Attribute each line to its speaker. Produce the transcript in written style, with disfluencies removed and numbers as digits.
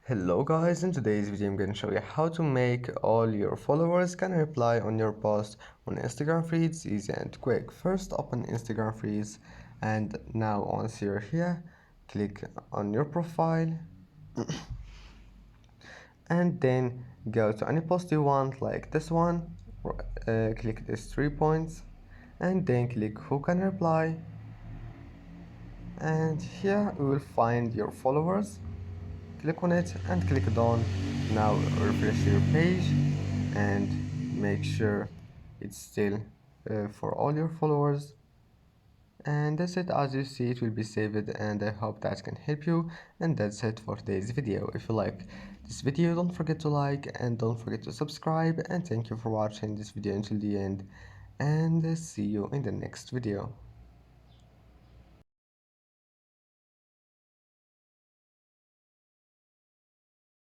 Speaker 1: Hello guys, in today's video I'm going to show you how to make all your followers can reply on your post on Instagram feeds easy and quick. First open Instagram feeds, and now once you're here click on your profile and then go to any post you want like this one. Click these 3 points and then click who can reply, and here you will find your followers. Click on it and click done. Now refresh your page and make sure it's still for all your followers, and that's it. As you see, it will be saved, and I hope that can help you. And that's it for today's video. If you like this video, don't forget to like and don't forget to subscribe, and thank you for watching this video until the end, and see you in the next video.